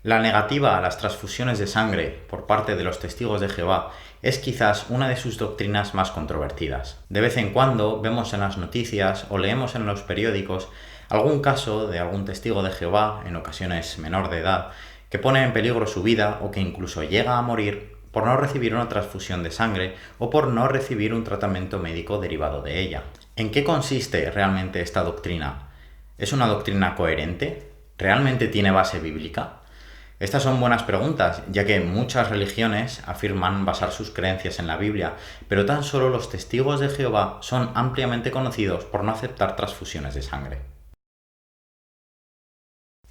La negativa a las transfusiones de sangre por parte de los testigos de Jehová es quizás una de sus doctrinas más controvertidas. De vez en cuando vemos en las noticias o leemos en los periódicos algún caso de algún testigo de Jehová, en ocasiones menor de edad, que pone en peligro su vida o que incluso llega a morir por no recibir una transfusión de sangre o por no recibir un tratamiento médico derivado de ella. ¿En qué consiste realmente esta doctrina? ¿Es una doctrina coherente? ¿Realmente tiene base bíblica? Estas son buenas preguntas, ya que muchas religiones afirman basar sus creencias en la Biblia, pero tan solo los testigos de Jehová son ampliamente conocidos por no aceptar transfusiones de sangre.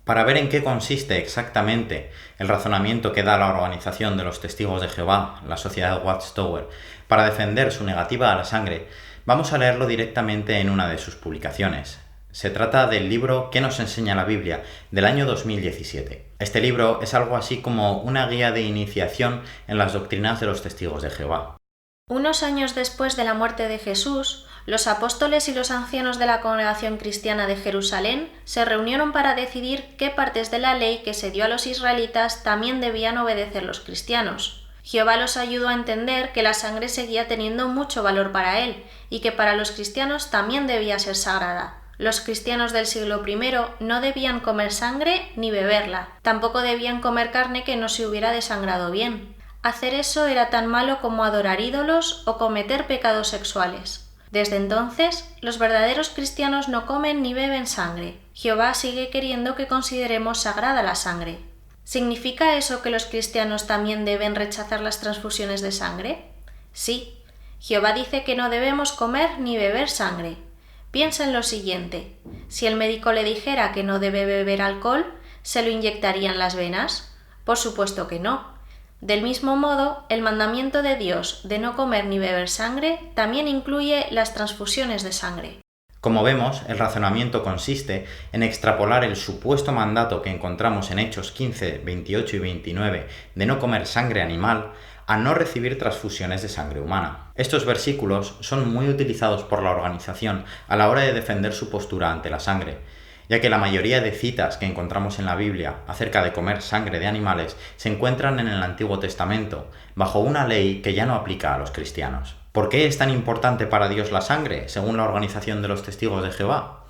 Para ver en qué consiste exactamente el razonamiento que da la organización de los testigos de Jehová, la sociedad Watchtower, para defender su negativa a la sangre, vamos a leerlo directamente en una de sus publicaciones. Se trata del libro ¿Qué nos enseña la Biblia?, del año 2017. Este libro es algo así como una guía de iniciación en las doctrinas de los testigos de Jehová. Unos años después de la muerte de Jesús, los apóstoles y los ancianos de la Congregación Cristiana de Jerusalén se reunieron para decidir qué partes de la ley que se dio a los israelitas también debían obedecer los cristianos. Jehová los ayudó a entender que la sangre seguía teniendo mucho valor para él y que para los cristianos también debía ser sagrada. Los cristianos del siglo I no debían comer sangre ni beberla, tampoco debían comer carne que no se hubiera desangrado bien. Hacer eso era tan malo como adorar ídolos o cometer pecados sexuales. Desde entonces, los verdaderos cristianos no comen ni beben sangre. Jehová sigue queriendo que consideremos sagrada la sangre. ¿Significa eso que los cristianos también deben rechazar las transfusiones de sangre? Sí. Jehová dice que no debemos comer ni beber sangre. Piensa en lo siguiente: si el médico le dijera que no debe beber alcohol, ¿se lo inyectaría en las venas? Por supuesto que no. Del mismo modo, el mandamiento de Dios de no comer ni beber sangre también incluye las transfusiones de sangre. Como vemos, el razonamiento consiste en extrapolar el supuesto mandato que encontramos en Hechos 15, 28 y 29 de no comer sangre animal a no recibir transfusiones de sangre humana. Estos versículos son muy utilizados por la organización a la hora de defender su postura ante la sangre, ya que la mayoría de citas que encontramos en la Biblia acerca de comer sangre de animales se encuentran en el Antiguo Testamento, bajo una ley que ya no aplica a los cristianos. ¿Por qué es tan importante para Dios la sangre, según la organización de los testigos de Jehová?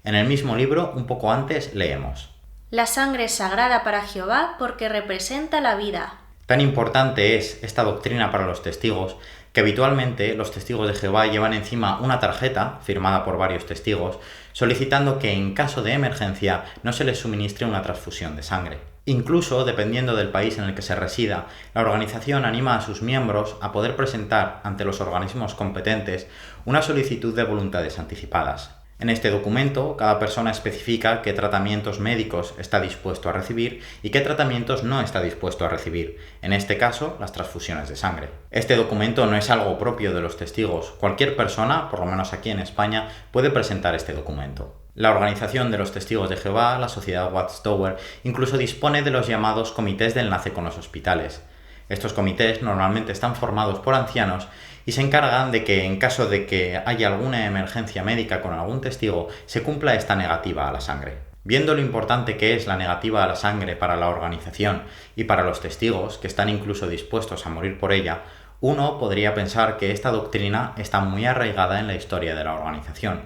En el mismo libro, un poco antes, leemos: La sangre es sagrada para Jehová porque representa la vida. Tan importante es esta doctrina para los testigos que habitualmente los testigos de Jehová llevan encima una tarjeta, firmada por varios testigos, solicitando que en caso de emergencia no se les suministre una transfusión de sangre. Incluso, dependiendo del país en el que se resida, la organización anima a sus miembros a poder presentar ante los organismos competentes una solicitud de voluntades anticipadas. En este documento, cada persona especifica qué tratamientos médicos está dispuesto a recibir y qué tratamientos no está dispuesto a recibir, en este caso, las transfusiones de sangre. Este documento no es algo propio de los testigos. Cualquier persona, por lo menos aquí en España, puede presentar este documento. La organización de los testigos de Jehová, la sociedad Watchtower, incluso dispone de los llamados comités de enlace con los hospitales. Estos comités normalmente están formados por ancianos y se encargan de que, en caso de que haya alguna emergencia médica con algún testigo, se cumpla esta negativa a la sangre. Viendo lo importante que es la negativa a la sangre para la organización y para los testigos, que están incluso dispuestos a morir por ella, uno podría pensar que esta doctrina está muy arraigada en la historia de la organización.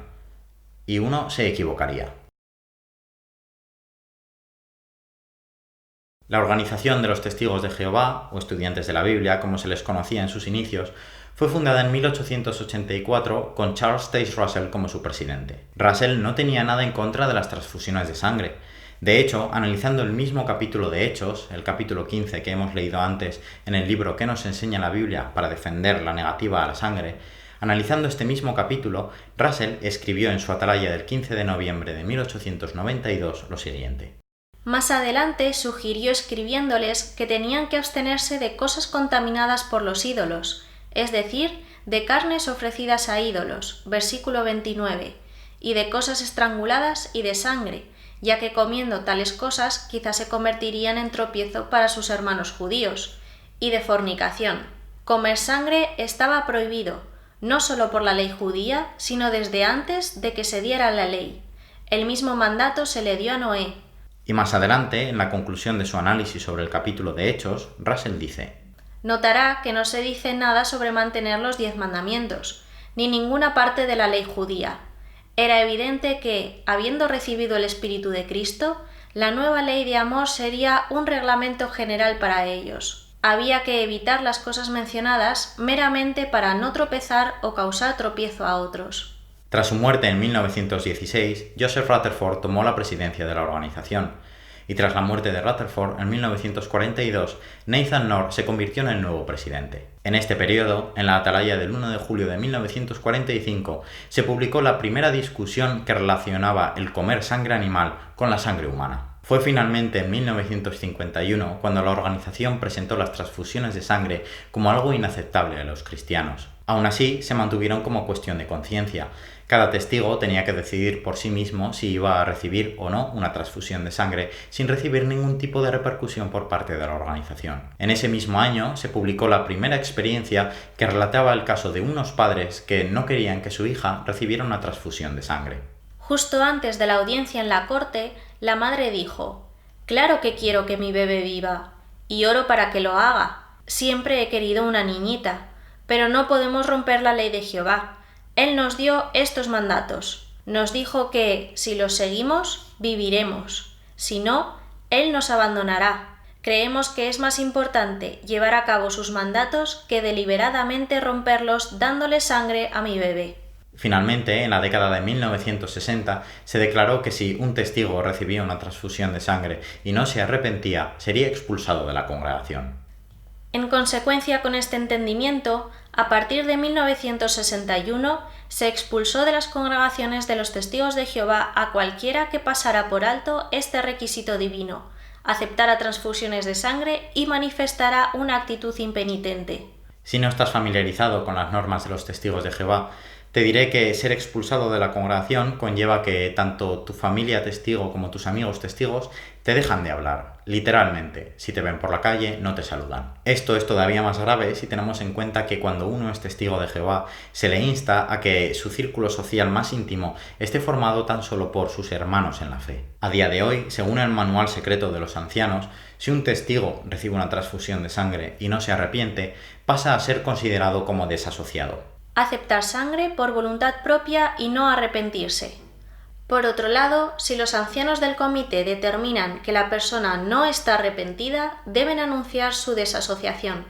Y uno se equivocaría. La organización de los testigos de Jehová, o estudiantes de la Biblia, como se les conocía en sus inicios, fue fundada en 1884 con Charles Taze Russell como su presidente. Russell no tenía nada en contra de las transfusiones de sangre. De hecho, analizando el mismo capítulo de Hechos, el capítulo 15 que hemos leído antes en el libro ¿Qué nos enseña la Biblia para defender la negativa a la sangre?, analizando este mismo capítulo, Russell escribió en su atalaya del 15 de noviembre de 1892 lo siguiente: Más adelante sugirió escribiéndoles que tenían que abstenerse de cosas contaminadas por los ídolos, es decir, de carnes ofrecidas a ídolos, versículo 29, y de cosas estranguladas y de sangre, ya que comiendo tales cosas quizás se convertirían en tropiezo para sus hermanos judíos, y de fornicación. Comer sangre estaba prohibido, no solo por la ley judía, sino desde antes de que se diera la ley. El mismo mandato se le dio a Noé. Y más adelante, en la conclusión de su análisis sobre el capítulo de Hechos, Russell dice: notará que no se dice nada sobre mantener los 10 mandamientos, ni ninguna parte de la ley judía. Era evidente que, habiendo recibido el Espíritu de Cristo, la nueva ley de amor sería un reglamento general para ellos. Había que evitar las cosas mencionadas meramente para no tropezar o causar tropiezo a otros. Tras su muerte en 1916, Joseph Rutherford tomó la presidencia de la organización, y tras la muerte de Rutherford en 1942, Nathan Knorr se convirtió en el nuevo presidente. En este periodo, en la atalaya del 1 de julio de 1945, se publicó la primera discusión que relacionaba el comer sangre animal con la sangre humana. Fue finalmente en 1951 cuando la organización presentó las transfusiones de sangre como algo inaceptable a los cristianos. Aún así, se mantuvieron como cuestión de conciencia. Cada testigo tenía que decidir por sí mismo si iba a recibir o no una transfusión de sangre sin recibir ningún tipo de repercusión por parte de la organización. En ese mismo año se publicó la primera experiencia que relataba el caso de unos padres que no querían que su hija recibiera una transfusión de sangre. Justo antes de la audiencia en la corte, la madre dijo: «Claro que quiero que mi bebé viva, y oro para que lo haga. Siempre he querido una niñita, pero no podemos romper la ley de Jehová. Él nos dio estos mandatos. Nos dijo que, si los seguimos, viviremos. Si no, Él nos abandonará. Creemos que es más importante llevar a cabo sus mandatos que deliberadamente romperlos dándole sangre a mi bebé». Finalmente, en la década de 1960, se declaró que si un testigo recibía una transfusión de sangre y no se arrepentía, sería expulsado de la congregación. En consecuencia con este entendimiento, a partir de 1961 se expulsó de las congregaciones de los Testigos de Jehová a cualquiera que pasara por alto este requisito divino, aceptara transfusiones de sangre y manifestara una actitud impenitente. Si no estás familiarizado con las normas de los Testigos de Jehová, te diré que ser expulsado de la congregación conlleva que tanto tu familia testigo como tus amigos testigos te dejan de hablar. Literalmente, si te ven por la calle, no te saludan. Esto es todavía más grave si tenemos en cuenta que cuando uno es testigo de Jehová, se le insta a que su círculo social más íntimo esté formado tan solo por sus hermanos en la fe. A día de hoy, según el Manual Secreto de los Ancianos, si un testigo recibe una transfusión de sangre y no se arrepiente, pasa a ser considerado como desasociado. Aceptar sangre por voluntad propia y no arrepentirse. Por otro lado, si los ancianos del comité determinan que la persona no está arrepentida, deben anunciar su desasociación.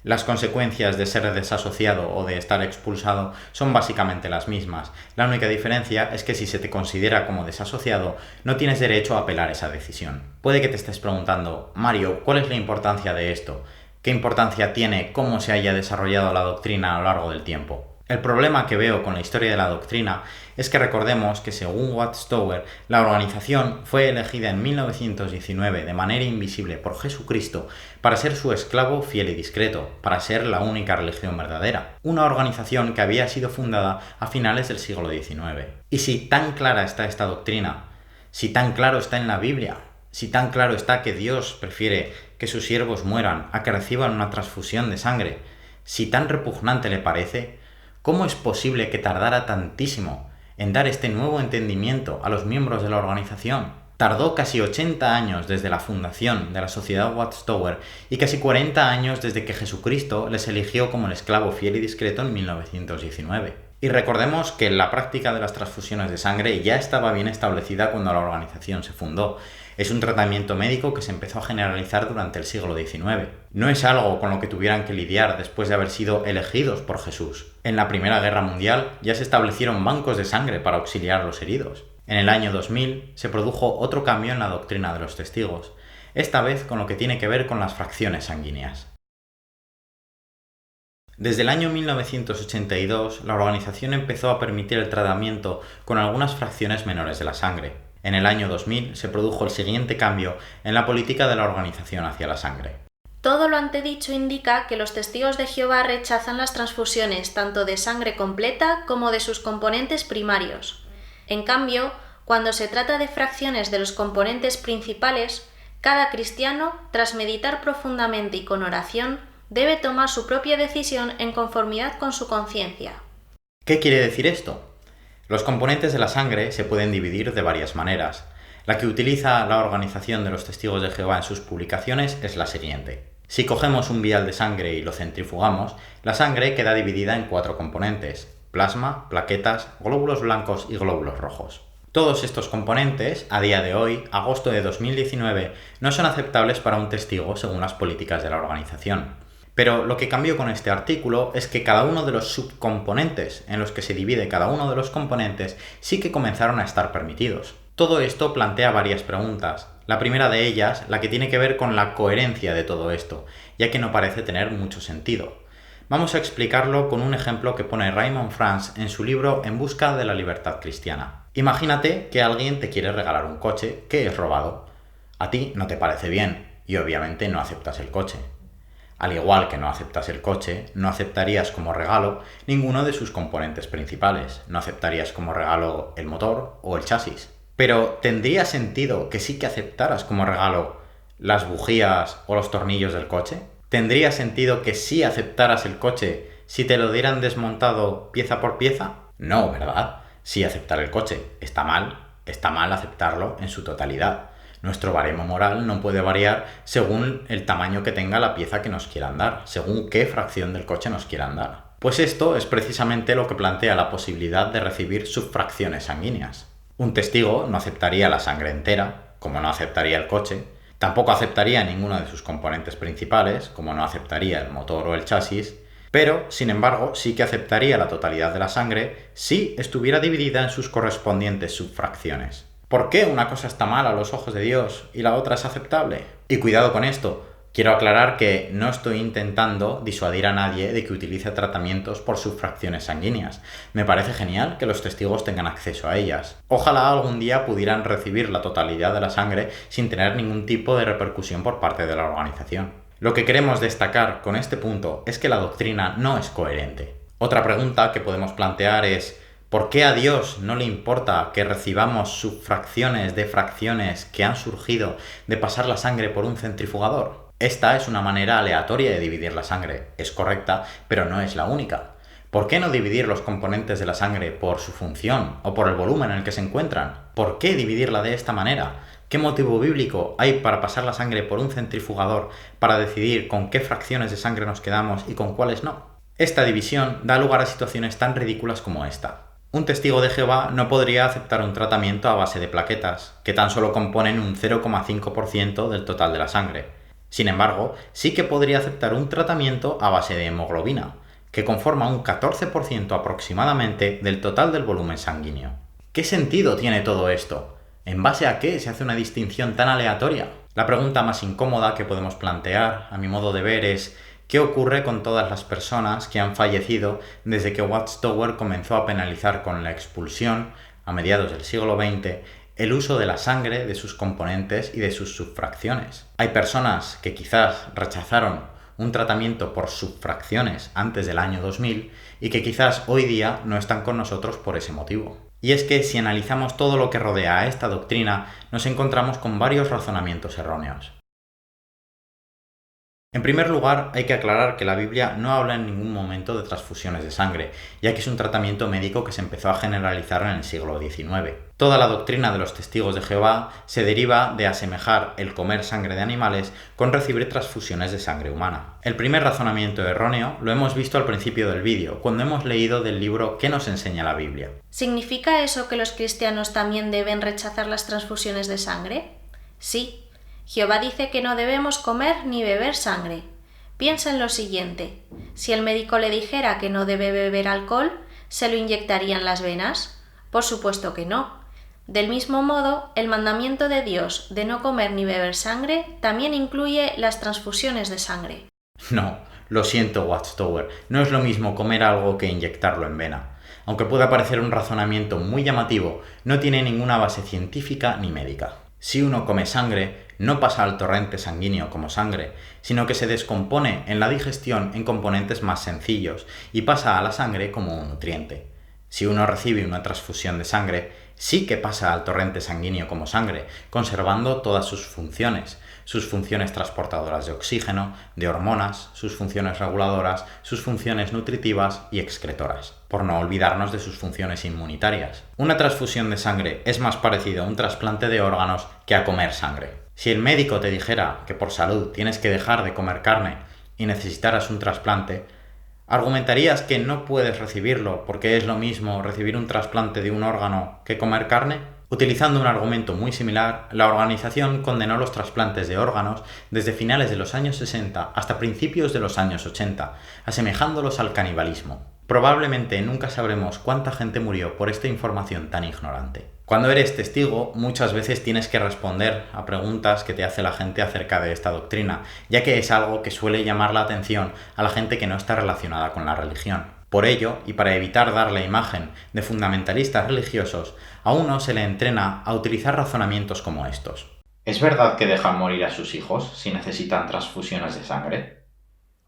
Las consecuencias de ser desasociado o de estar expulsado son básicamente las mismas. La única diferencia es que si se te considera como desasociado, no tienes derecho a apelar esa decisión. Puede que te estés preguntando: Mario, ¿cuál es la importancia de esto? ¿Qué importancia tiene cómo se haya desarrollado la doctrina a lo largo del tiempo? El problema que veo con la historia de la doctrina es que recordemos que, según Watchtower, la organización fue elegida en 1919 de manera invisible por Jesucristo para ser su esclavo fiel y discreto, para ser la única religión verdadera. Una organización que había sido fundada a finales del siglo XIX. Y si tan clara está esta doctrina, si tan claro está en la Biblia, si tan claro está que Dios prefiere que sus siervos mueran a que reciban una transfusión de sangre, si tan repugnante le parece, ¿cómo es posible que tardara tantísimo en dar este nuevo entendimiento a los miembros de la organización? Tardó casi 80 años desde la fundación de la Sociedad Watchtower y casi 40 años desde que Jesucristo les eligió como el esclavo fiel y discreto en 1919. Y recordemos que la práctica de las transfusiones de sangre ya estaba bien establecida cuando la organización se fundó. Es un tratamiento médico que se empezó a generalizar durante el siglo XIX. No es algo con lo que tuvieran que lidiar después de haber sido elegidos por Jesús. En la Primera Guerra Mundial ya se establecieron bancos de sangre para auxiliar a los heridos. En el año 2000 se produjo otro cambio en la doctrina de los testigos, esta vez con lo que tiene que ver con las fracciones sanguíneas. Desde el año 1982, la organización empezó a permitir el tratamiento con algunas fracciones menores de la sangre. En el año 2000 se produjo el siguiente cambio en la política de la organización hacia la sangre. Todo lo antedicho indica que los Testigos de Jehová rechazan las transfusiones tanto de sangre completa como de sus componentes primarios. En cambio, cuando se trata de fracciones de los componentes principales, cada cristiano, tras meditar profundamente y con oración, debe tomar su propia decisión en conformidad con su conciencia. ¿Qué quiere decir esto? Los componentes de la sangre se pueden dividir de varias maneras. La que utiliza la Organización de los Testigos de Jehová en sus publicaciones es la siguiente. Si cogemos un vial de sangre y lo centrifugamos, la sangre queda dividida en 4 componentes: plasma, plaquetas, glóbulos blancos y glóbulos rojos. Todos estos componentes, a día de hoy, agosto de 2019, no son aceptables para un testigo según las políticas de la organización. Pero lo que cambió con este artículo es que cada uno de los subcomponentes en los que se divide cada uno de los componentes sí que comenzaron a estar permitidos. Todo esto plantea varias preguntas. La primera de ellas, la que tiene que ver con la coherencia de todo esto, ya que no parece tener mucho sentido. Vamos a explicarlo con un ejemplo que pone Raymond Franz en su libro En busca de la libertad cristiana. Imagínate que alguien te quiere regalar un coche que es robado. A ti no te parece bien y obviamente no aceptas el coche. Al igual que no aceptas el coche, no aceptarías como regalo ninguno de sus componentes principales. No aceptarías como regalo el motor o el chasis. Pero ¿tendría sentido que sí que aceptaras como regalo las bujías o los tornillos del coche? ¿Tendría sentido que sí aceptaras el coche si te lo dieran desmontado pieza por pieza? No, ¿verdad? Sí aceptar el coche. Está mal aceptarlo en su totalidad. Nuestro baremo moral no puede variar según el tamaño que tenga la pieza que nos quieran dar, según qué fracción del coche nos quieran dar. Pues esto es precisamente lo que plantea la posibilidad de recibir subfracciones sanguíneas. Un testigo no aceptaría la sangre entera, como no aceptaría el coche, tampoco aceptaría ninguno de sus componentes principales, como no aceptaría el motor o el chasis, pero, sin embargo, sí que aceptaría la totalidad de la sangre si estuviera dividida en sus correspondientes subfracciones. ¿Por qué una cosa está mal a los ojos de Dios y la otra es aceptable? Y cuidado con esto, quiero aclarar que no estoy intentando disuadir a nadie de que utilice tratamientos por subfracciones sanguíneas. Me parece genial que los testigos tengan acceso a ellas. Ojalá algún día pudieran recibir la totalidad de la sangre sin tener ningún tipo de repercusión por parte de la organización. Lo que queremos destacar con este punto es que la doctrina no es coherente. Otra pregunta que podemos plantear es: ¿por qué a Dios no le importa que recibamos subfracciones de fracciones que han surgido de pasar la sangre por un centrifugador? Esta es una manera aleatoria de dividir la sangre. Es correcta, pero no es la única. ¿Por qué no dividir los componentes de la sangre por su función o por el volumen en el que se encuentran? ¿Por qué dividirla de esta manera? ¿Qué motivo bíblico hay para pasar la sangre por un centrifugador para decidir con qué fracciones de sangre nos quedamos y con cuáles no? Esta división da lugar a situaciones tan ridículas como esta. Un testigo de Jehová no podría aceptar un tratamiento a base de plaquetas, que tan solo componen un 0,5% del total de la sangre. Sin embargo, sí que podría aceptar un tratamiento a base de hemoglobina, que conforma un 14% aproximadamente del total del volumen sanguíneo. ¿Qué sentido tiene todo esto? ¿En base a qué se hace una distinción tan aleatoria? La pregunta más incómoda que podemos plantear, a mi modo de ver, es: ¿qué ocurre con todas las personas que han fallecido desde que Watchtower comenzó a penalizar con la expulsión, a mediados del siglo XX, el uso de la sangre, de sus componentes y de sus subfracciones? Hay personas que quizás rechazaron un tratamiento por subfracciones antes del año 2000 y que quizás hoy día no están con nosotros por ese motivo. Y es que si analizamos todo lo que rodea a esta doctrina, nos encontramos con varios razonamientos erróneos. En primer lugar, hay que aclarar que la Biblia no habla en ningún momento de transfusiones de sangre, ya que es un tratamiento médico que se empezó a generalizar en el siglo XIX. Toda la doctrina de los testigos de Jehová se deriva de asemejar el comer sangre de animales con recibir transfusiones de sangre humana. El primer razonamiento erróneo lo hemos visto al principio del vídeo, cuando hemos leído del libro ¿Qué nos enseña la Biblia? ¿Significa eso que los cristianos también deben rechazar las transfusiones de sangre? Sí. Jehová dice que no debemos comer ni beber sangre. Piensa en lo siguiente: si el médico le dijera que no debe beber alcohol, ¿se lo inyectaría en las venas? Por supuesto que no. Del mismo modo, el mandamiento de Dios de no comer ni beber sangre también incluye las transfusiones de sangre. No, lo siento, Watchtower, no es lo mismo comer algo que inyectarlo en vena. Aunque pueda parecer un razonamiento muy llamativo, no tiene ninguna base científica ni médica. Si uno come sangre, no pasa al torrente sanguíneo como sangre, sino que se descompone en la digestión en componentes más sencillos y pasa a la sangre como un nutriente. Si uno recibe una transfusión de sangre, sí que pasa al torrente sanguíneo como sangre, conservando todas sus funciones, sus funciones transportadoras de oxígeno, de hormonas, sus funciones reguladoras, sus funciones nutritivas y excretoras, por no olvidarnos de sus funciones inmunitarias. Una transfusión de sangre es más parecido a un trasplante de órganos que a comer sangre. Si el médico te dijera que por salud tienes que dejar de comer carne y necesitaras un trasplante, ¿argumentarías que no puedes recibirlo porque es lo mismo recibir un trasplante de un órgano que comer carne? Utilizando un argumento muy similar, la organización condenó los trasplantes de órganos desde finales de los años 60 hasta principios de los años 80, asemejándolos al canibalismo. Probablemente nunca sabremos cuánta gente murió por esta información tan ignorante. Cuando eres testigo, muchas veces tienes que responder a preguntas que te hace la gente acerca de esta doctrina, ya que es algo que suele llamar la atención a la gente que no está relacionada con la religión. Por ello, y para evitar dar la imagen de fundamentalistas religiosos, a uno se le entrena a utilizar razonamientos como estos. ¿Es verdad que dejan morir a sus hijos si necesitan transfusiones de sangre?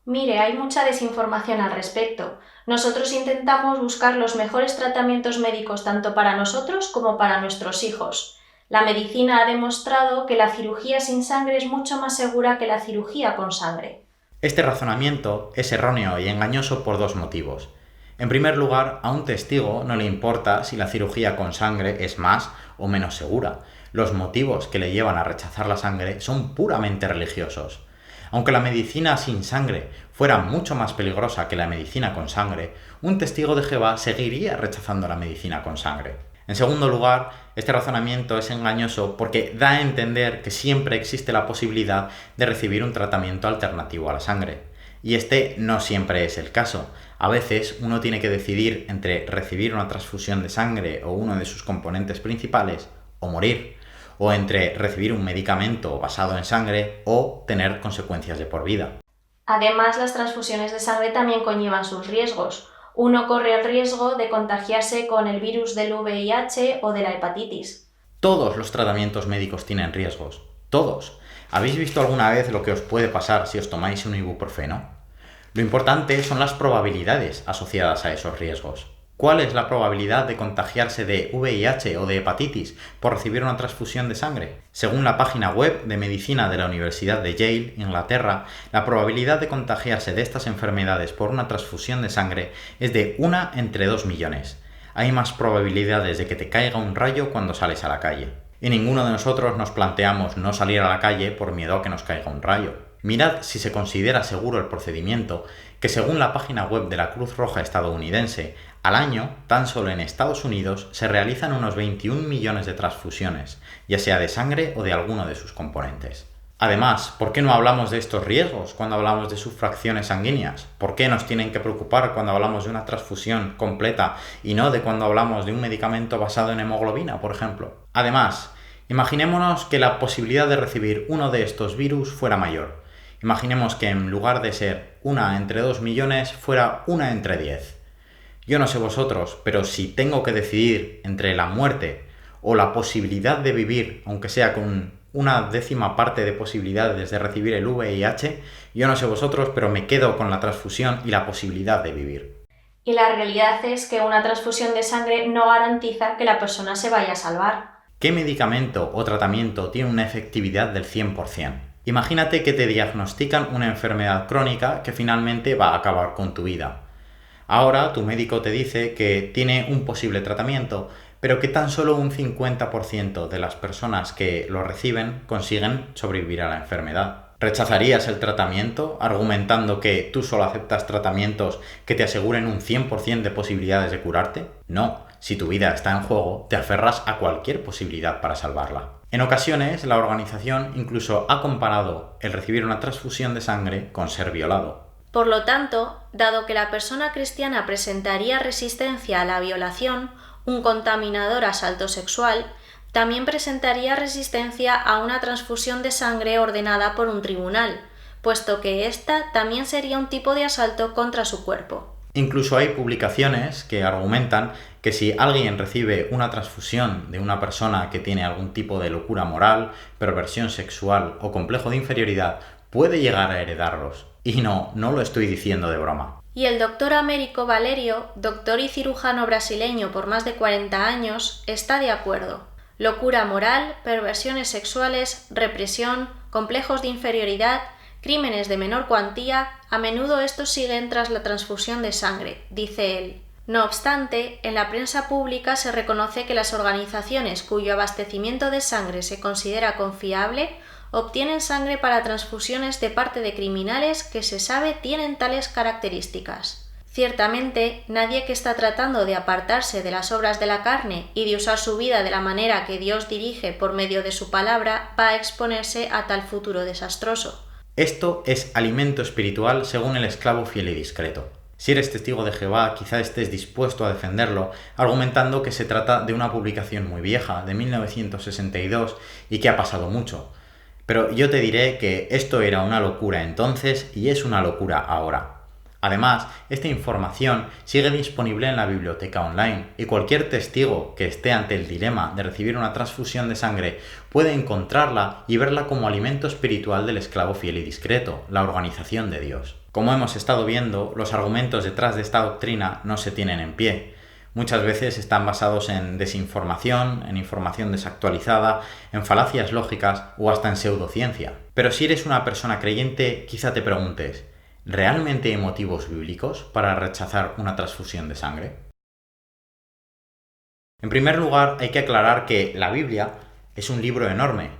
Mire, hay mucha desinformación al respecto. Nosotros intentamos buscar los mejores tratamientos médicos tanto para nosotros como para nuestros hijos. La medicina ha demostrado que la cirugía sin sangre es mucho más segura que la cirugía con sangre. Este razonamiento es erróneo y engañoso por dos motivos. En primer lugar, a un testigo no le importa si la cirugía con sangre es más o menos segura. Los motivos que le llevan a rechazar la sangre son puramente religiosos. Aunque la medicina sin sangre fuera mucho más peligrosa que la medicina con sangre, un testigo de Jehová seguiría rechazando la medicina con sangre. En segundo lugar, este razonamiento es engañoso porque da a entender que siempre existe la posibilidad de recibir un tratamiento alternativo a la sangre. Y este no siempre es el caso. A veces uno tiene que decidir entre recibir una transfusión de sangre o uno de sus componentes principales o morir, o entre recibir un medicamento basado en sangre o tener consecuencias de por vida. Además, las transfusiones de sangre también conllevan sus riesgos. Uno corre el riesgo de contagiarse con el virus del VIH o de la hepatitis. Todos los tratamientos médicos tienen riesgos. Todos. ¿Habéis visto alguna vez lo que os puede pasar si os tomáis un ibuprofeno? Lo importante son las probabilidades asociadas a esos riesgos. ¿Cuál es la probabilidad de contagiarse de VIH o de hepatitis por recibir una transfusión de sangre? Según la página web de medicina de la Universidad de Yale, Inglaterra, la probabilidad de contagiarse de estas enfermedades por una transfusión de sangre es de 1 entre 2 millones. Hay más probabilidades de que te caiga un rayo cuando sales a la calle. Y ninguno de nosotros nos planteamos no salir a la calle por miedo a que nos caiga un rayo. Mirad si se considera seguro el procedimiento, que según la página web de la Cruz Roja estadounidense, al año, tan solo en Estados Unidos, se realizan unos 21 millones de transfusiones, ya sea de sangre o de alguno de sus componentes. Además, ¿por qué no hablamos de estos riesgos cuando hablamos de sus fracciones sanguíneas? ¿Por qué nos tienen que preocupar cuando hablamos de una transfusión completa y no de cuando hablamos de un medicamento basado en hemoglobina, por ejemplo? Además, imaginémonos que la posibilidad de recibir uno de estos virus fuera mayor. Imaginemos que en lugar de ser 1 entre 2 millones, fuera 1 entre 10. Yo no sé vosotros, pero si tengo que decidir entre la muerte o la posibilidad de vivir, aunque sea con una décima parte de posibilidades de recibir el VIH, yo no sé vosotros, pero me quedo con la transfusión y la posibilidad de vivir. Y la realidad es que una transfusión de sangre no garantiza que la persona se vaya a salvar. ¿Qué medicamento o tratamiento tiene una efectividad del 100%? Imagínate que te diagnostican una enfermedad crónica que finalmente va a acabar con tu vida. Ahora tu médico te dice que tiene un posible tratamiento, pero que tan solo un 50% de las personas que lo reciben consiguen sobrevivir a la enfermedad. ¿Rechazarías el tratamiento argumentando que tú solo aceptas tratamientos que te aseguren un 100% de posibilidades de curarte? No, si tu vida está en juego, te aferras a cualquier posibilidad para salvarla. En ocasiones, la organización incluso ha comparado el recibir una transfusión de sangre con ser violado. Por lo tanto, dado que la persona cristiana presentaría resistencia a la violación, un contaminador asalto sexual, también presentaría resistencia a una transfusión de sangre ordenada por un tribunal, puesto que ésta también sería un tipo de asalto contra su cuerpo. Incluso hay publicaciones que argumentan que si alguien recibe una transfusión de una persona que tiene algún tipo de locura moral, perversión sexual o complejo de inferioridad, puede llegar a heredarlos. Y no lo estoy diciendo de broma. Y el doctor Américo Valerio, doctor y cirujano brasileño por más de 40 años, está de acuerdo. Locura moral, perversiones sexuales, represión, complejos de inferioridad, crímenes de menor cuantía, a menudo estos siguen tras la transfusión de sangre, dice él. No obstante, en la prensa pública se reconoce que las organizaciones cuyo abastecimiento de sangre se considera confiable obtienen sangre para transfusiones de parte de criminales que se sabe tienen tales características. Ciertamente, nadie que está tratando de apartarse de las obras de la carne y de usar su vida de la manera que Dios dirige por medio de su palabra va a exponerse a tal futuro desastroso. Esto es alimento espiritual según el esclavo fiel y discreto. Si eres testigo de Jehová, quizá estés dispuesto a defenderlo, argumentando que se trata de una publicación muy vieja, de 1962, y que ha pasado mucho. Pero yo te diré que esto era una locura entonces y es una locura ahora. Además, esta información sigue disponible en la biblioteca online y cualquier testigo que esté ante el dilema de recibir una transfusión de sangre puede encontrarla y verla como alimento espiritual del esclavo fiel y discreto, la organización de Dios. Como hemos estado viendo, los argumentos detrás de esta doctrina no se tienen en pie. Muchas veces están basados en desinformación, en información desactualizada, en falacias lógicas o hasta en pseudociencia. Pero si eres una persona creyente, quizá te preguntes, ¿realmente hay motivos bíblicos para rechazar una transfusión de sangre? En primer lugar, hay que aclarar que la Biblia es un libro enorme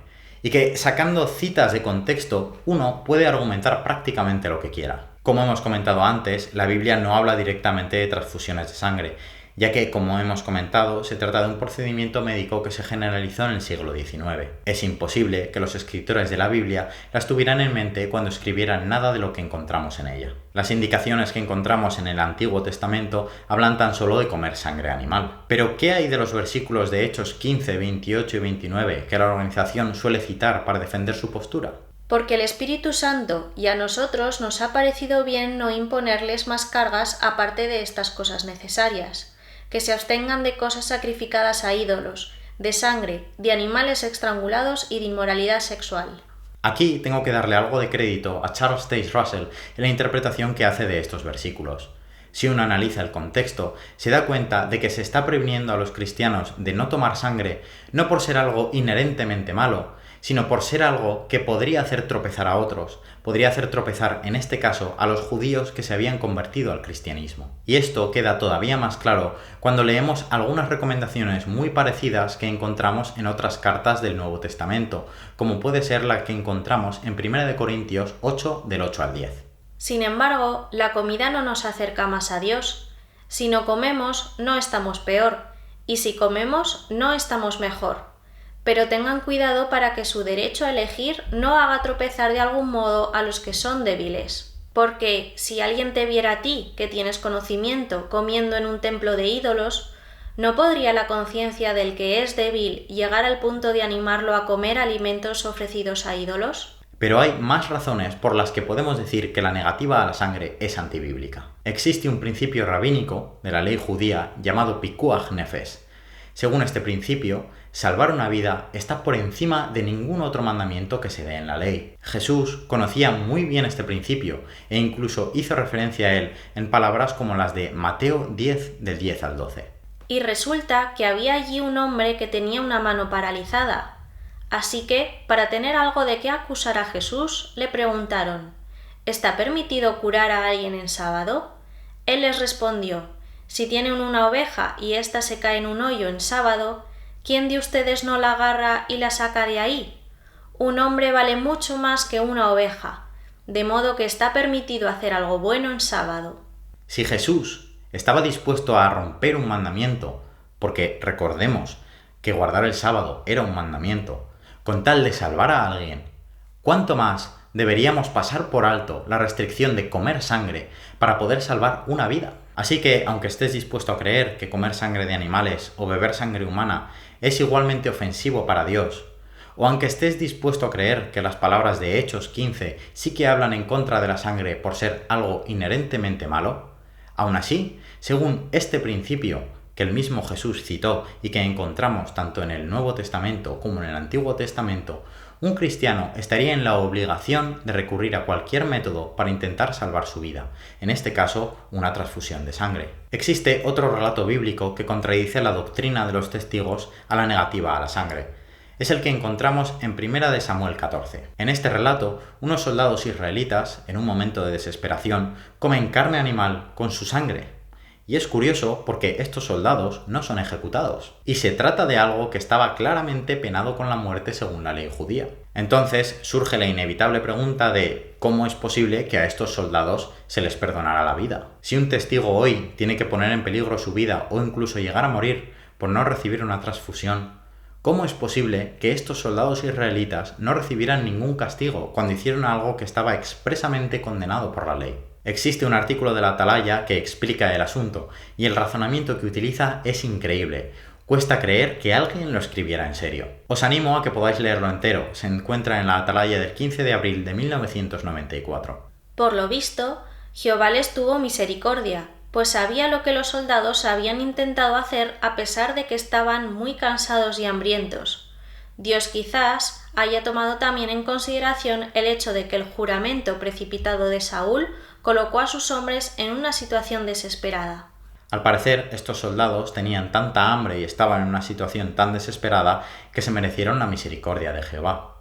y que sacando citas de contexto, uno puede argumentar prácticamente lo que quiera. Como hemos comentado antes, la Biblia no habla directamente de transfusiones de sangre, ya que, como hemos comentado, se trata de un procedimiento médico que se generalizó en el siglo XIX. Es imposible que los escritores de la Biblia las tuvieran en mente cuando escribieran nada de lo que encontramos en ella. Las indicaciones que encontramos en el Antiguo Testamento hablan tan solo de comer sangre animal. Pero, ¿qué hay de los versículos de Hechos 15, 28 y 29 que la organización suele citar para defender su postura? Porque el Espíritu Santo y a nosotros nos ha parecido bien no imponerles más cargas aparte de estas cosas necesarias, que se abstengan de cosas sacrificadas a ídolos, de sangre, de animales estrangulados y de inmoralidad sexual. Aquí tengo que darle algo de crédito a Charles Taze Russell en la interpretación que hace de estos versículos. Si uno analiza el contexto, se da cuenta de que se está previniendo a los cristianos de no tomar sangre no por ser algo inherentemente malo, sino por ser algo que podría hacer tropezar a otros, podría hacer tropezar, en este caso, a los judíos que se habían convertido al cristianismo. Y esto queda todavía más claro cuando leemos algunas recomendaciones muy parecidas que encontramos en otras cartas del Nuevo Testamento, como puede ser la que encontramos en 1 Corintios 8, del 8 al 10. Sin embargo, la comida no nos acerca más a Dios. Si no comemos, no estamos peor, y si comemos, no estamos mejor. Pero tengan cuidado para que su derecho a elegir no haga tropezar de algún modo a los que son débiles. Porque si alguien te viera a ti, que tienes conocimiento, comiendo en un templo de ídolos, ¿no podría la conciencia del que es débil llegar al punto de animarlo a comer alimentos ofrecidos a ídolos? Pero hay más razones por las que podemos decir que la negativa a la sangre es antibíblica. Existe un principio rabínico de la ley judía llamado Pikuach Nefesh. Según este principio, salvar una vida está por encima de ningún otro mandamiento que se dé en la ley. Jesús conocía muy bien este principio e incluso hizo referencia a él en palabras como las de Mateo 10, del 10 al 12. Y resulta que había allí un hombre que tenía una mano paralizada. Así que, para tener algo de qué acusar a Jesús, le preguntaron, ¿está permitido curar a alguien en sábado? Él les respondió, si tienen una oveja y ésta se cae en un hoyo en sábado, ¿quién de ustedes no la agarra y la saca de ahí? Un hombre vale mucho más que una oveja, de modo que está permitido hacer algo bueno en sábado. Si Jesús estaba dispuesto a romper un mandamiento, porque recordemos que guardar el sábado era un mandamiento, con tal de salvar a alguien, ¿cuánto más deberíamos pasar por alto la restricción de comer sangre para poder salvar una vida? Así que, aunque estés dispuesto a creer que comer sangre de animales o beber sangre humana es igualmente ofensivo para Dios, o aunque estés dispuesto a creer que las palabras de Hechos 15 sí que hablan en contra de la sangre por ser algo inherentemente malo, aún así, según este principio que el mismo Jesús citó y que encontramos tanto en el Nuevo Testamento como en el Antiguo Testamento, un cristiano estaría en la obligación de recurrir a cualquier método para intentar salvar su vida, en este caso, una transfusión de sangre. Existe otro relato bíblico que contradice la doctrina de los testigos a la negativa a la sangre. es el que encontramos en 1 Samuel 14. En este relato, unos soldados israelitas, en un momento de desesperación, comen carne animal con su sangre. Y es curioso porque estos soldados no son ejecutados, y se trata de algo que estaba claramente penado con la muerte según la ley judía. Entonces surge la inevitable pregunta de ¿cómo es posible que a estos soldados se les perdonara la vida? Si un testigo hoy tiene que poner en peligro su vida o incluso llegar a morir por no recibir una transfusión, ¿cómo es posible que estos soldados israelitas no recibieran ningún castigo cuando hicieron algo que estaba expresamente condenado por la ley? Existe un artículo de la Atalaya que explica el asunto, y el razonamiento que utiliza es increíble. Cuesta creer que alguien lo escribiera en serio. Os animo a que podáis leerlo entero, se encuentra en la Atalaya del 15 de abril de 1994. Por lo visto, Jehová les tuvo misericordia, pues sabía lo que los soldados habían intentado hacer a pesar de que estaban muy cansados y hambrientos. Dios quizás haya tomado también en consideración el hecho de que el juramento precipitado de Saúl colocó a sus hombres en una situación desesperada. Al parecer, estos soldados tenían tanta hambre y estaban en una situación tan desesperada que se merecieron la misericordia de Jehová.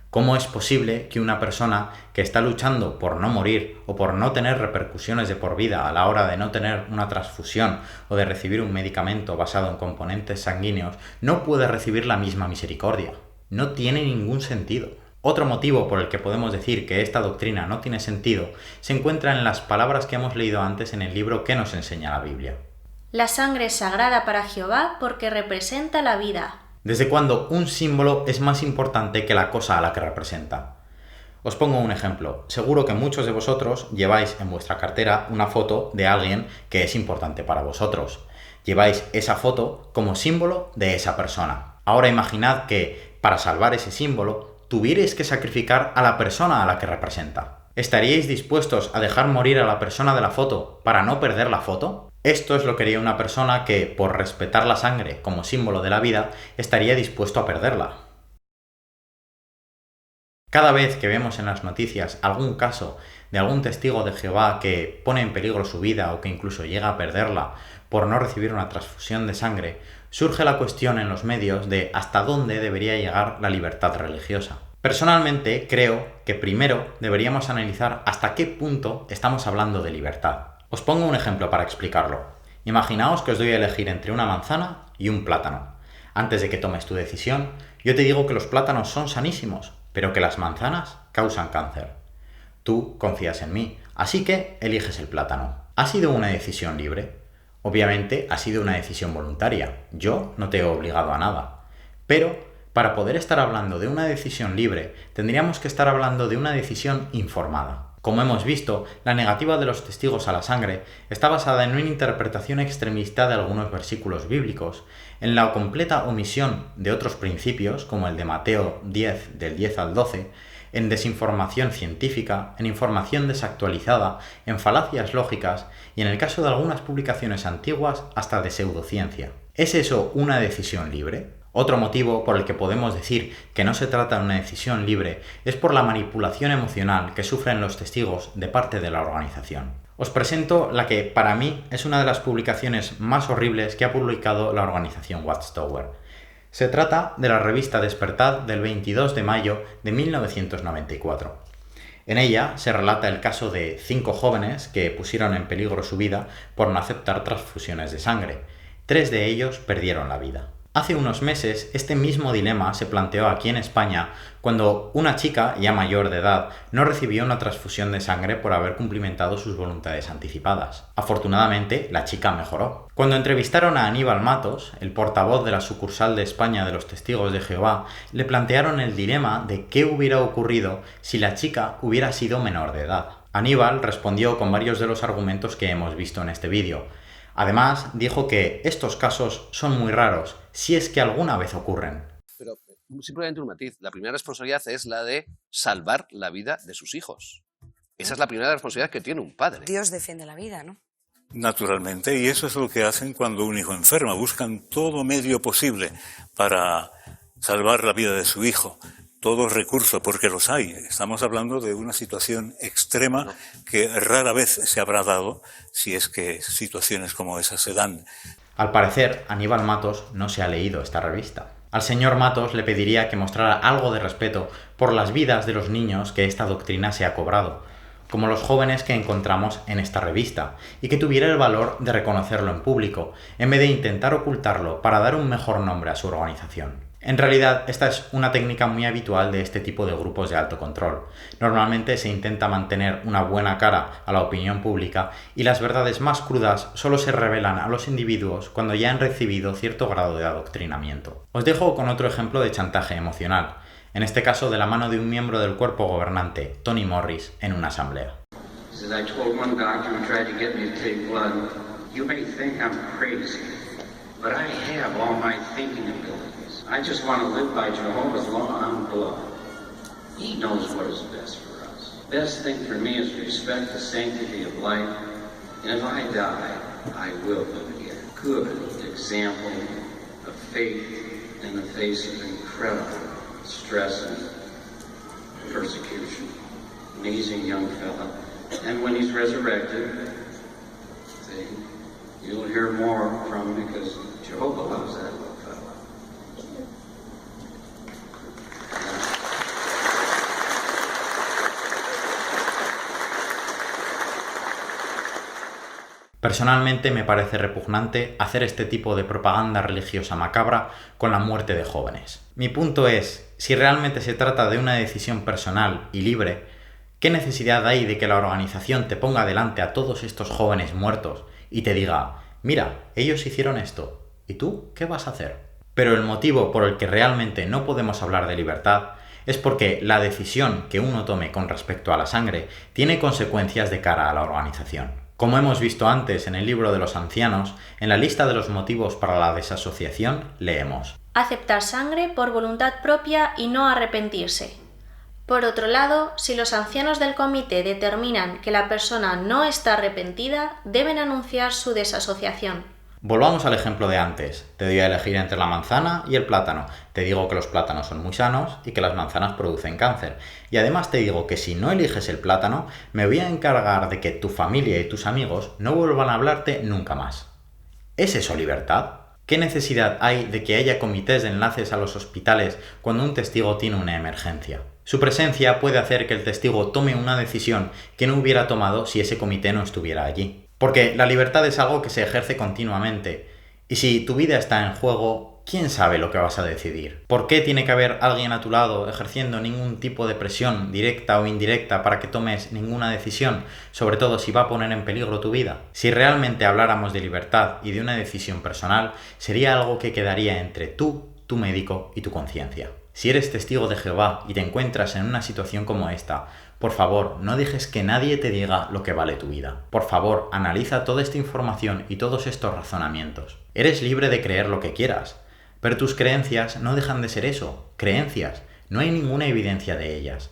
¿Cómo es posible que una persona que está luchando por no morir o por no tener repercusiones de por vida a la hora de no tener una transfusión o de recibir un medicamento basado en componentes sanguíneos no puede recibir la misma misericordia? No tiene ningún sentido. Otro motivo por el que podemos decir que esta doctrina no tiene sentido se encuentra en las palabras que hemos leído antes en el libro que nos enseña la Biblia. La sangre es sagrada para Jehová porque representa la vida. ¿Desde cuándo un símbolo es más importante que la cosa a la que representa? Os pongo un ejemplo. Seguro que muchos de vosotros lleváis en vuestra cartera una foto de alguien que es importante para vosotros. Lleváis esa foto como símbolo de esa persona. Ahora imaginad que, para salvar ese símbolo, tuvierais que sacrificar a la persona a la que representa. ¿Estaríais dispuestos a dejar morir a la persona de la foto para no perder la foto? Esto es lo que haría una persona que, por respetar la sangre como símbolo de la vida, estaría dispuesto a perderla. Cada vez que vemos en las noticias algún caso de algún testigo de Jehová que pone en peligro su vida o que incluso llega a perderla por no recibir una transfusión de sangre, surge la cuestión en los medios de hasta dónde debería llegar la libertad religiosa. Personalmente creo que primero deberíamos analizar hasta qué punto estamos hablando de libertad. Os pongo un ejemplo para explicarlo. Imaginaos que os doy a elegir entre una manzana y un plátano. Antes de que tomes tu decisión, yo te digo que los plátanos son sanísimos, pero que las manzanas causan cáncer. Tú confías en mí, así que eliges el plátano. ¿Ha sido una decisión libre? Obviamente ha sido una decisión voluntaria. Yo no te he obligado a nada. Pero, para poder estar hablando de una decisión libre, tendríamos que estar hablando de una decisión informada. Como hemos visto, la negativa de los testigos a la sangre está basada en una interpretación extremista de algunos versículos bíblicos, en la completa omisión de otros principios, como el de Mateo 10, del 10 al 12, en desinformación científica, en información desactualizada, en falacias lógicas y en el caso de algunas publicaciones antiguas hasta de pseudociencia. ¿Es eso una decisión libre? Otro motivo por el que podemos decir que no se trata de una decisión libre es por la manipulación emocional que sufren los testigos de parte de la organización. Os presento la que, para mí, es una de las publicaciones más horribles que ha publicado la organización Watchtower. Se trata de la revista Despertad del 22 de mayo de 1994. En ella se relata el caso de 5 jóvenes que pusieron en peligro su vida por no aceptar transfusiones de sangre. 3 de ellos perdieron la vida. Hace unos meses, este mismo dilema se planteó aquí en España cuando una chica, ya mayor de edad, no recibió una transfusión de sangre por haber cumplimentado sus voluntades anticipadas. Afortunadamente, la chica mejoró. Cuando entrevistaron a Aníbal Matos, el portavoz de la sucursal de España de los Testigos de Jehová, le plantearon el dilema de qué hubiera ocurrido si la chica hubiera sido menor de edad. Aníbal respondió con varios de los argumentos que hemos visto en este vídeo. Además, dijo que estos casos son muy raros, si es que alguna vez ocurren. Pero simplemente un matiz. La primera responsabilidad es la de salvar la vida de sus hijos. Esa es la primera responsabilidad que tiene un padre. Dios defiende la vida, ¿no? Naturalmente, y eso es lo que hacen cuando un hijo enferma. Buscan todo medio posible para salvar la vida de su hijo. Todo recurso, porque los hay. Estamos hablando de una situación extrema que rara vez se habrá dado, si es que situaciones como esas se dan. Al parecer, Aníbal Matos no se ha leído esta revista. Al señor Matos le pediría que mostrara algo de respeto por las vidas de los niños que esta doctrina se ha cobrado, como los jóvenes que encontramos en esta revista, y que tuviera el valor de reconocerlo en público, en vez de intentar ocultarlo para dar un mejor nombre a su organización. En realidad, esta es una técnica muy habitual de este tipo de grupos de alto control. Normalmente se intenta mantener una buena cara a la opinión pública y las verdades más crudas solo se revelan a los individuos cuando ya han recibido cierto grado de adoctrinamiento. Os dejo con otro ejemplo de chantaje emocional, en este caso de la mano de un miembro del cuerpo gobernante, Tony Morris, en una asamblea. I just want to live by Jehovah's law and blood. He knows what is best for us. Best thing for me is to respect the sanctity of life, and if I die, I will live again. Good example of faith in the face of incredible stress and persecution. Amazing young fella. And when he's resurrected, see, you'll hear more from him because Jehovah loves that little fella. Personalmente me parece repugnante hacer este tipo de propaganda religiosa macabra con la muerte de jóvenes. Mi punto es, si realmente se trata de una decisión personal y libre, ¿qué necesidad hay de que la organización te ponga delante a todos estos jóvenes muertos y te diga, mira, ellos hicieron esto, ¿y tú qué vas a hacer? Pero el motivo por el que realmente no podemos hablar de libertad es porque la decisión que uno tome con respecto a la sangre tiene consecuencias de cara a la organización. Como hemos visto antes en el libro de los ancianos, en la lista de los motivos para la desasociación leemos: aceptar sangre por voluntad propia y no arrepentirse. Por otro lado, si los ancianos del comité determinan que la persona no está arrepentida, deben anunciar su desasociación. Volvamos al ejemplo de antes. Te doy a elegir entre la manzana y el plátano. Te digo que los plátanos son muy sanos y que las manzanas producen cáncer. Y además te digo que si no eliges el plátano, me voy a encargar de que tu familia y tus amigos no vuelvan a hablarte nunca más. ¿Es eso libertad? ¿Qué necesidad hay de que haya comités de enlaces a los hospitales cuando un testigo tiene una emergencia? Su presencia puede hacer que el testigo tome una decisión que no hubiera tomado si ese comité no estuviera allí. Porque la libertad es algo que se ejerce continuamente, y si tu vida está en juego, ¿quién sabe lo que vas a decidir? ¿Por qué tiene que haber alguien a tu lado ejerciendo ningún tipo de presión, directa o indirecta, para que tomes ninguna decisión, sobre todo si va a poner en peligro tu vida? Si realmente habláramos de libertad y de una decisión personal, sería algo que quedaría entre tú, tu médico y tu conciencia. Si eres testigo de Jehová y te encuentras en una situación como esta, por favor, no dejes que nadie te diga lo que vale tu vida. Por favor, analiza toda esta información y todos estos razonamientos. Eres libre de creer lo que quieras, pero tus creencias no dejan de ser eso, creencias. No hay ninguna evidencia de ellas.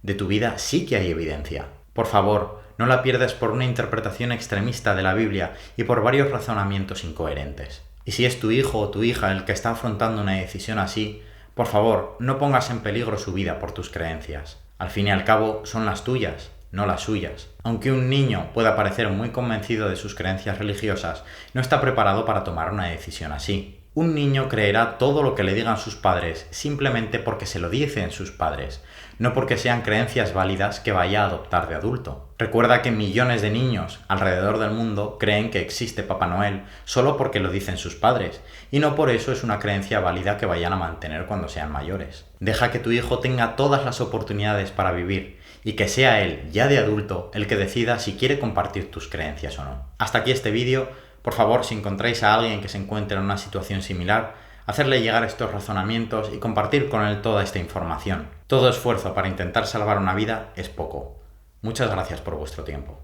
De tu vida sí que hay evidencia. Por favor, no la pierdas por una interpretación extremista de la Biblia y por varios razonamientos incoherentes. Y si es tu hijo o tu hija el que está afrontando una decisión así, por favor, no pongas en peligro su vida por tus creencias. Al fin y al cabo, son las tuyas, no las suyas. Aunque un niño pueda parecer muy convencido de sus creencias religiosas, no está preparado para tomar una decisión así. Un niño creerá todo lo que le digan sus padres simplemente porque se lo dicen sus padres, no porque sean creencias válidas que vaya a adoptar de adulto. Recuerda que millones de niños alrededor del mundo creen que existe Papá Noel solo porque lo dicen sus padres, y no por eso es una creencia válida que vayan a mantener cuando sean mayores. Deja que tu hijo tenga todas las oportunidades para vivir, y que sea él, ya de adulto, el que decida si quiere compartir tus creencias o no. Hasta aquí este vídeo. Por favor, si encontráis a alguien que se encuentre en una situación similar, hacerle llegar estos razonamientos y compartir con él toda esta información. Todo esfuerzo para intentar salvar una vida es poco. Muchas gracias por vuestro tiempo.